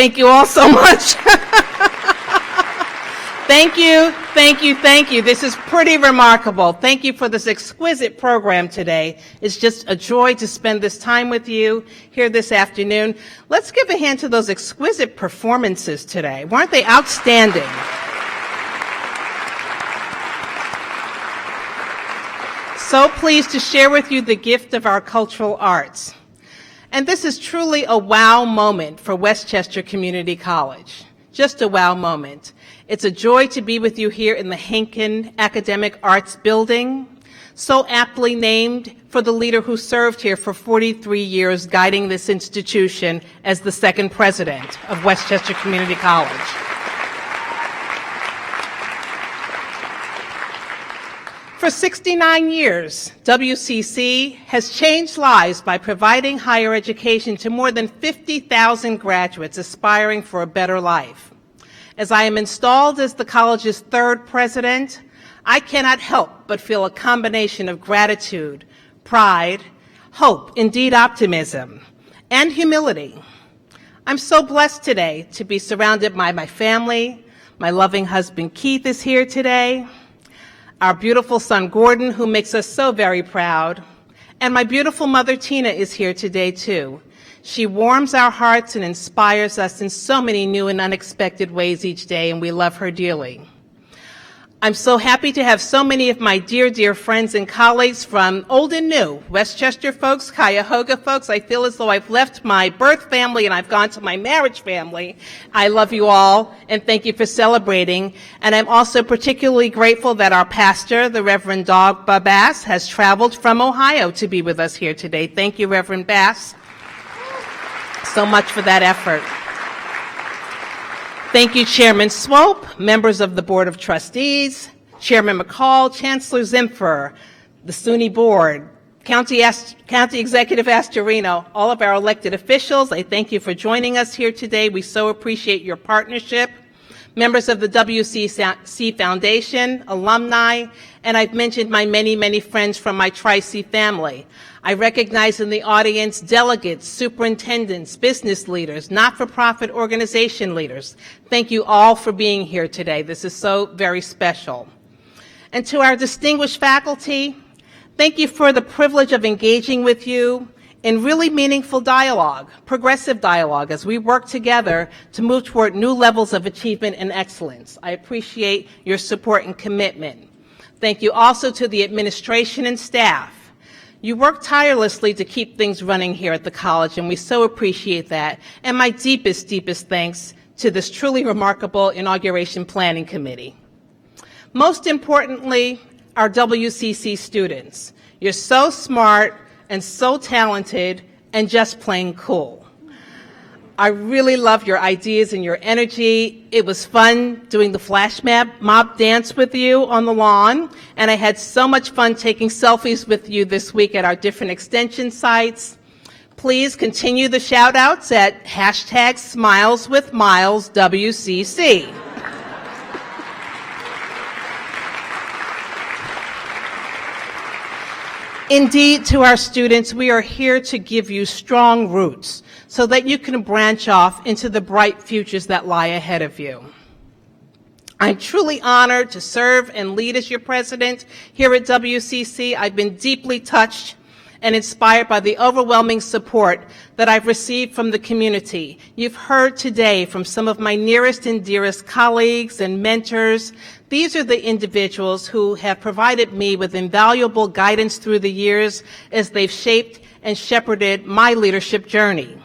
Thank you all so much. Thank you, thank you, thank you. This is pretty remarkable. Thank you for this exquisite program today. It's just a joy to spend this time with you here this afternoon. Let's give a hand to those exquisite performances today. Weren't they outstanding? So pleased to share with you the gift of our cultural arts. And this is truly a wow moment for Westchester Community College. Just a wow moment. It's a joy to be with you here in the Henkin Academic Arts Building, so aptly named for the leader who served here for 43 years, guiding this institution as the second president of Westchester Community College. For 69 years, WCC has changed lives by providing higher education to more than 50,000 graduates aspiring for a better life. As I am installed as the college's third president, I cannot help but feel a combination of gratitude, pride, hope, indeed optimism, and humility. I'm so blessed today to be surrounded by my family. My loving husband Keith is here today. Our beautiful son Gordon, who makes us so very proud. And my beautiful mother Tina is here today too. She warms our hearts and inspires us in so many new and unexpected ways each day, and we love her dearly. I'm so happy to have so many of my dear, dear friends and colleagues from old and new, Westchester folks, Cuyahoga folks. I feel as though I've left my birth family and I've gone to my marriage family. I love you all, and thank you for celebrating. And I'm also particularly grateful that our pastor, the Reverend Doug Bass, has traveled from Ohio to be with us here today. Thank you, Reverend Bass, so much for that effort. Thank you, Chairman Swope, members of the Board of Trustees, Chairman McCall, Chancellor Zimfer, the SUNY Board, County Executive Astorino, all of our elected officials. I thank you for joining us here today. We so appreciate your partnership. Members of the WCC Foundation, alumni, and I've mentioned my many, many friends from my Tri-C family. I recognize in the audience delegates, superintendents, business leaders, not-for-profit organization leaders. Thank you all for being here today. This is so very special. And to our distinguished faculty, thank you for the privilege of engaging with you in really meaningful dialogue, progressive dialogue, as we work together to move toward new levels of achievement and excellence. I appreciate your support and commitment. Thank you also to the administration and staff. You work tirelessly to keep things running here at the college, and we so appreciate that. And my deepest, deepest thanks to this truly remarkable Inauguration Planning Committee. Most importantly, our WCC students. You're so smart and so talented and just plain cool. I really love your ideas and your energy. It was fun doing the flash mob dance with you on the lawn, and I had so much fun taking selfies with you this week at our different extension sites. Please continue the shout outs at #SmilesWithMilesWCC. Indeed, to our students, we are here to give you strong roots so that you can branch off into the bright futures that lie ahead of you. I'm truly honored to serve and lead as your president here at WCC. I've been deeply touched and inspired by the overwhelming support that I've received from the community. You've heard today from some of my nearest and dearest colleagues and mentors. These are the individuals who have provided me with invaluable guidance through the years as they've shaped and shepherded my leadership journey.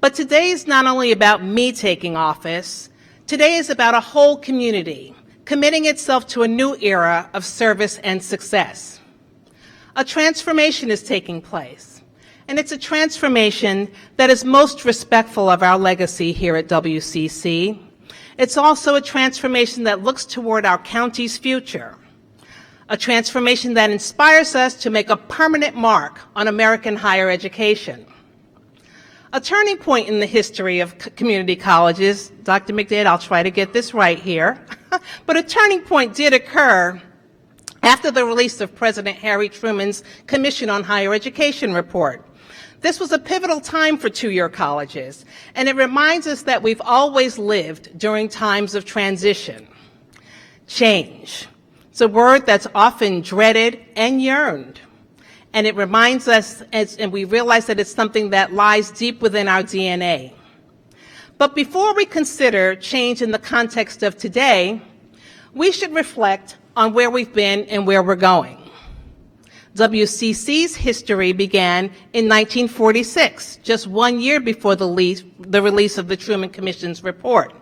But today is not only about me taking office, today is about a whole community committing itself to a new era of service and success. A transformation is taking place, and it's a transformation that is most respectful of our legacy here at WCC. It's also a transformation that looks toward our county's future, a transformation that inspires us to make a permanent mark on American higher education. A turning point in the history of community colleges, Dr. McDade, I'll try to get this right here, but a turning point did occur after the release of President Harry Truman's Commission on Higher Education report. This was a pivotal time for two-year colleges, and it reminds us that we've always lived during times of transition. Change. It's a word that's often dreaded and yearned, and it reminds us, and we realize that it's something that lies deep within our DNA. But before we consider change in the context of today, we should reflect on where we've been and where we're going. WCC's history began in 1946, just 1 year before the release of the Truman Commission's report.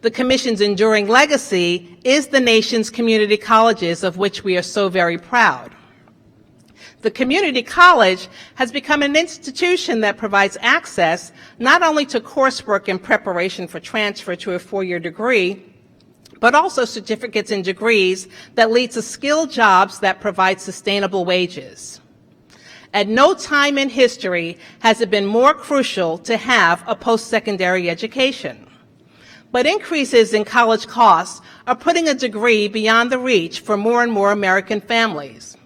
The Commission's enduring legacy is the nation's community colleges, of which we are so very proud. The community college has become an institution that provides access not only to coursework in preparation for transfer to a four-year degree, but also certificates and degrees that lead to skilled jobs that provide sustainable wages. At no time in history has it been more crucial to have a post-secondary education. But increases in college costs are putting a degree beyond the reach for more and more American families.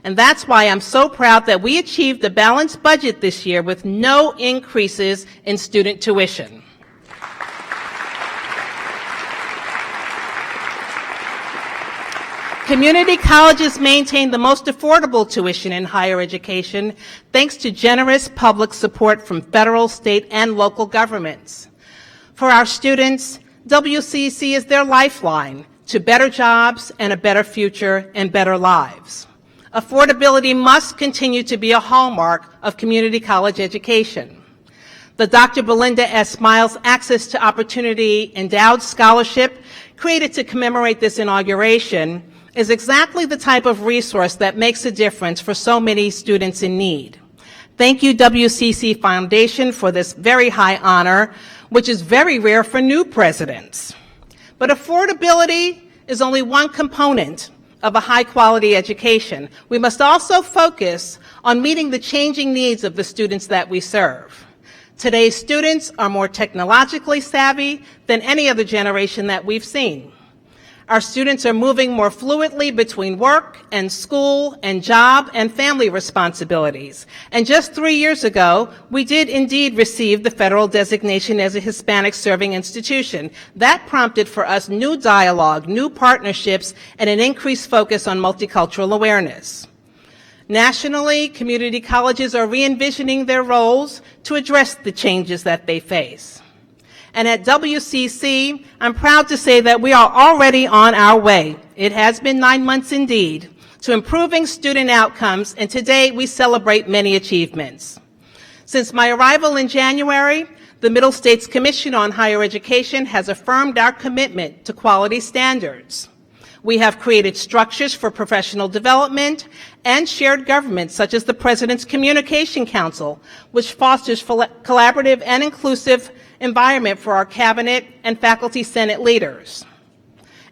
And that's why I'm so proud that we achieved a balanced budget this year with no increases in student tuition. Community colleges maintain the most affordable tuition in higher education thanks to generous public support from federal, state, and local governments. For our students, WCC is their lifeline to better jobs and a better future and better lives. Affordability must continue to be a hallmark of community college education. The Dr. Belinda S. Miles Access to Opportunity Endowed Scholarship, created to commemorate this inauguration, is exactly the type of resource that makes a difference for so many students in need. Thank you, WCC Foundation, for this very high honor, which is very rare for new presidents. But affordability is only one component of a high-quality education. We must also focus on meeting the changing needs of the students that we serve. Today's students are more technologically savvy than any other generation that we've seen. Our students are moving more fluidly between work and school and job and family responsibilities. And just 3 years ago, we did indeed receive the federal designation as a Hispanic serving institution. That prompted for us new dialogue, new partnerships, and an increased focus on multicultural awareness. Nationally, community colleges are re-envisioning their roles to address the changes that they face. And at WCC, I'm proud to say that we are already on our way. It has been 9 months indeed to improving student outcomes, and today we celebrate many achievements. Since my arrival in January, the Middle States Commission on Higher Education has affirmed our commitment to quality standards. We have created structures for professional development and shared government, such as the President's Communication Council, which fosters collaborative and inclusive environment for our cabinet and faculty senate leaders.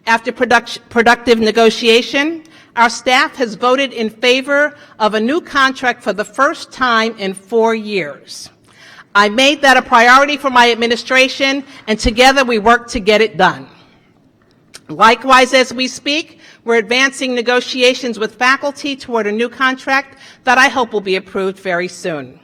After productive negotiation, our staff has voted in favor of a new contract for the first time in 4 years. I made that a priority for my administration, and together we work to get it done. Likewise, as we speak, we're advancing negotiations with faculty toward a new contract that I hope will be approved very soon.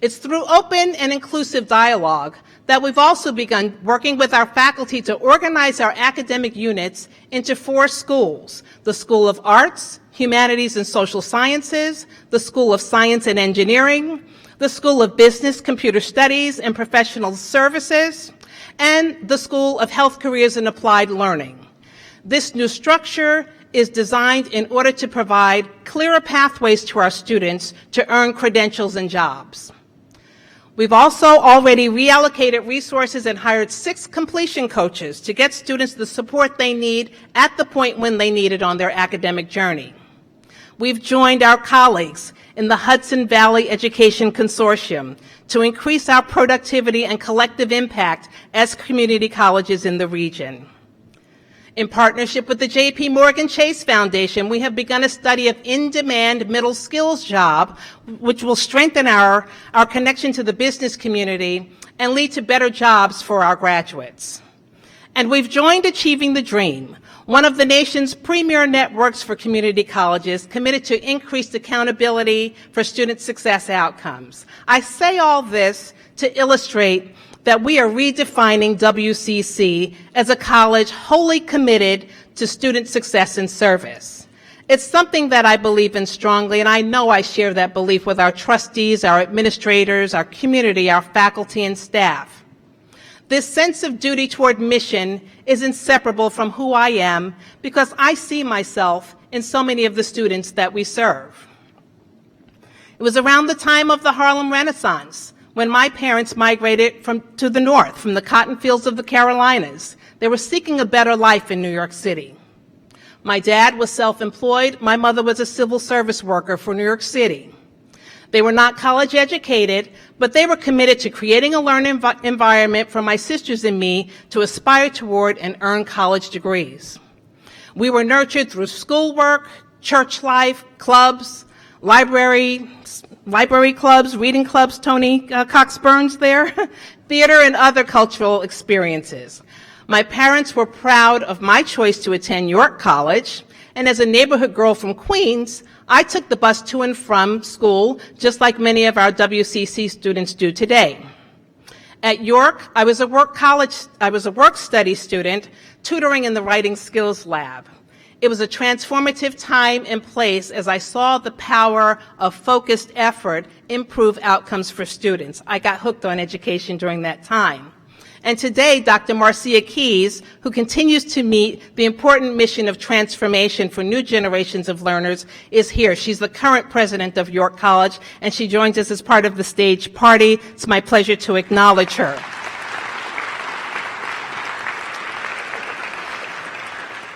It's through open and inclusive dialogue that we've also begun working with our faculty to organize our academic units into 4 schools: the School of Arts, Humanities and Social Sciences, the School of Science and Engineering, the School of Business, Computer Studies and Professional Services, and the School of Health Careers and Applied Learning. This new structure is designed in order to provide clearer pathways to our students to earn credentials and jobs. We've also already reallocated resources and hired 6 completion coaches to get students the support they need at the point when they need it on their academic journey. We've joined our colleagues in the Hudson Valley Education Consortium to increase our productivity and collective impact as community colleges in the region. In partnership with the J.P. Morgan Chase Foundation, we have begun a study of in-demand middle skills job, which will strengthen our connection to the business community and lead to better jobs for our graduates. And we've joined Achieving the Dream, one of the nation's premier networks for community colleges committed to increased accountability for student success outcomes. I say all this to illustrate that we are redefining WCC as a college wholly committed to student success and service. It's something that I believe in strongly, and I know I share that belief with our trustees, our administrators, our community, our faculty and staff. This sense of duty toward mission is inseparable from who I am because I see myself in so many of the students that we serve. It was around the time of the Harlem Renaissance when my parents migrated to the north, from the cotton fields of the Carolinas. They were seeking a better life in New York City. My dad was self-employed. My mother was a civil service worker for New York City. They were not college educated, but they were committed to creating a learning environment for my sisters and me to aspire toward and earn college degrees. We were nurtured through schoolwork, church life, clubs, library clubs, reading clubs, Tony Cox Burns there, theater, and other cultural experiences. My parents were proud of my choice to attend York College, and as a neighborhood girl from Queens, I took the bus to and from school, just like many of our WCC students do today. At York, I was a work study student, tutoring in the writing skills lab. It was a transformative time and place as I saw the power of focused effort improve outcomes for students. I got hooked on education during that time. And today, Dr. Marcia Keyes, who continues to meet the important mission of transformation for new generations of learners, is here. She's the current president of York College, and she joins us as part of the stage party. It's my pleasure to acknowledge her.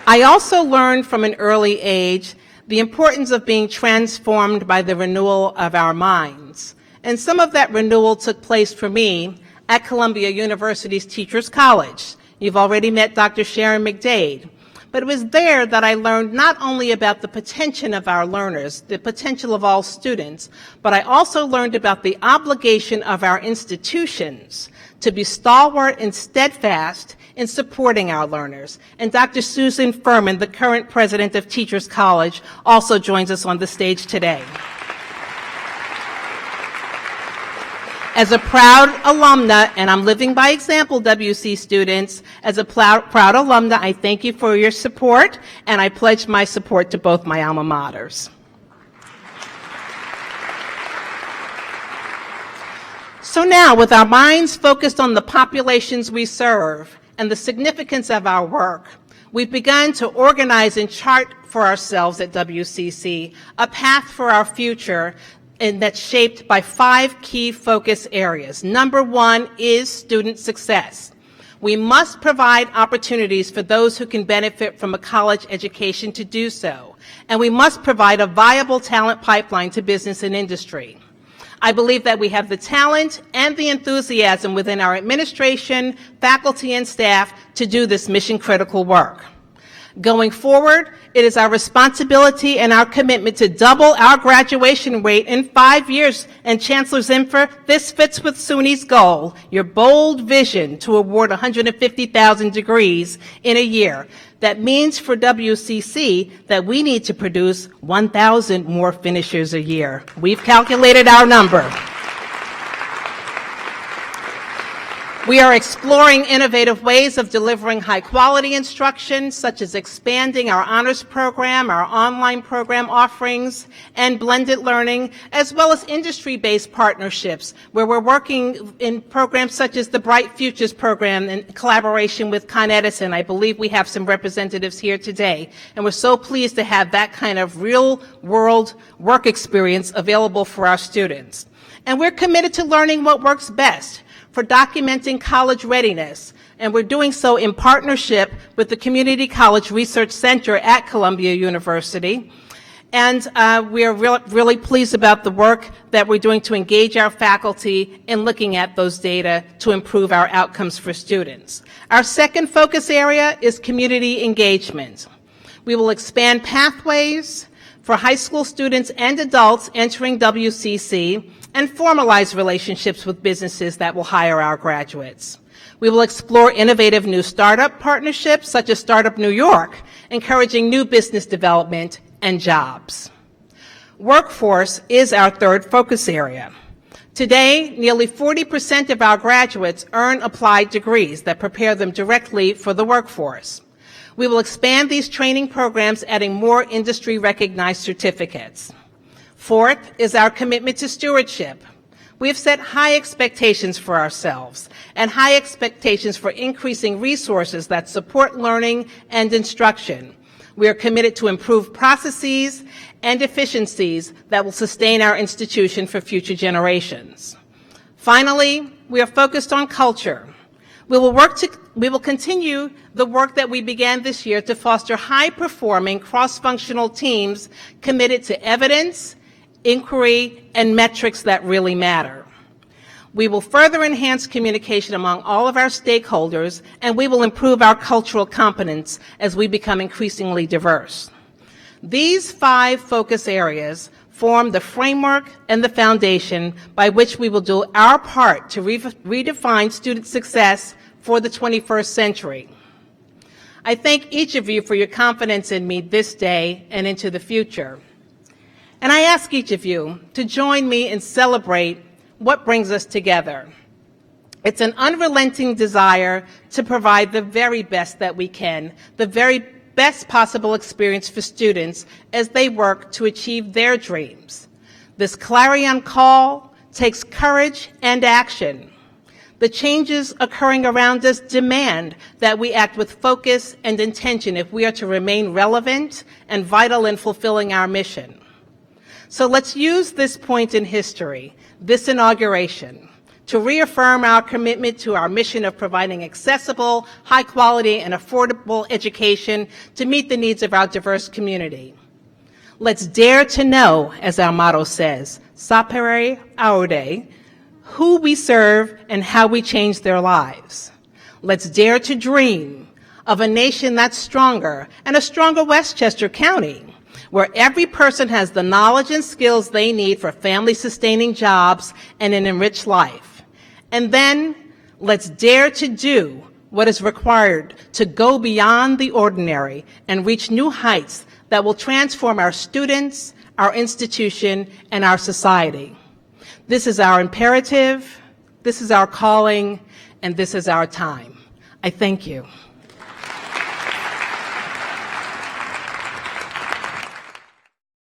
I also learned from an early age the importance of being transformed by the renewal of our minds. And some of that renewal took place for me at Columbia University's Teachers College. You've already met Dr. Sharon McDade. But it was there that I learned not only about the potential of our learners, the potential of all students, but I also learned about the obligation of our institutions to be stalwart and steadfast in supporting our learners. And Dr. Susan Furman, the current president of Teachers College, also joins us on the stage today. As a proud alumna, and I'm living by example, WC students, as a proud alumna, I thank you for your support, and I pledge my support to both my alma maters. So now, with our minds focused on the populations we serve and the significance of our work, we've begun to organize and chart for ourselves at WCC a path for our future, and that's shaped by 5 key focus areas. Number 1 is student success. We must provide opportunities for those who can benefit from a college education to do so, and we must provide a viable talent pipeline to business and industry. I believe that we have the talent and the enthusiasm within our administration, faculty, and staff to do this mission-critical work. Going forward, it is our responsibility and our commitment to double our graduation rate in 5 years. And Chancellor Zimfer, this fits with SUNY's goal, your bold vision to award 150,000 degrees in a year. That means for WCC that we need to produce 1,000 more finishers a year. We've calculated our number. We are exploring innovative ways of delivering high-quality instruction, such as expanding our honors program, our online program offerings, and blended learning, as well as industry-based partnerships, where we're working in programs such as the Bright Futures program in collaboration with Con Edison. I believe we have some representatives here today, and we're so pleased to have that kind of real-world work experience available for our students. And we're committed to learning what works best, for documenting college readiness, and we're doing so in partnership with the Community College Research Center at Columbia University. And we are really pleased about the work that we're doing to engage our faculty in looking at those data to improve our outcomes for students. Our second focus area is community engagement. We will expand pathways for high school students and adults entering WCC and formalize relationships with businesses that will hire our graduates. We will explore innovative new startup partnerships, such as Startup New York, encouraging new business development and jobs. Workforce is our third focus area. Today, nearly 40% of our graduates earn applied degrees that prepare them directly for the workforce. We will expand these training programs, adding more industry-recognized certificates. Fourth is our commitment to stewardship. We have set high expectations for ourselves and high expectations for increasing resources that support learning and instruction. We are committed to improved processes and efficiencies that will sustain our institution for future generations. Finally, we are focused on culture. We will continue the work that we began this year to foster high-performing cross-functional teams committed to evidence, inquiry, and metrics that really matter. We will further enhance communication among all of our stakeholders, and we will improve our cultural competence as we become increasingly diverse. These 5 focus areas form the framework and the foundation by which we will do our part to redefine student success for the 21st century. I thank each of you for your confidence in me this day and into the future. And I ask each of you to join me and celebrate what brings us together. It's an unrelenting desire to provide the very best that we can, the very best possible experience for students as they work to achieve their dreams. This clarion call takes courage and action. The changes occurring around us demand that we act with focus and intention if we are to remain relevant and vital in fulfilling our mission. So let's use this point in history, this inauguration, to reaffirm our commitment to our mission of providing accessible, high-quality, and affordable education to meet the needs of our diverse community. Let's dare to know, as our motto says, sapere aude, who we serve and how we change their lives. Let's dare to dream of a nation that's stronger, and a stronger Westchester County, where every person has the knowledge and skills they need for family-sustaining jobs and an enriched life. And then, let's dare to do what is required to go beyond the ordinary and reach new heights that will transform our students, our institution, and our society. This is our imperative, this is our calling, and this is our time. I thank you.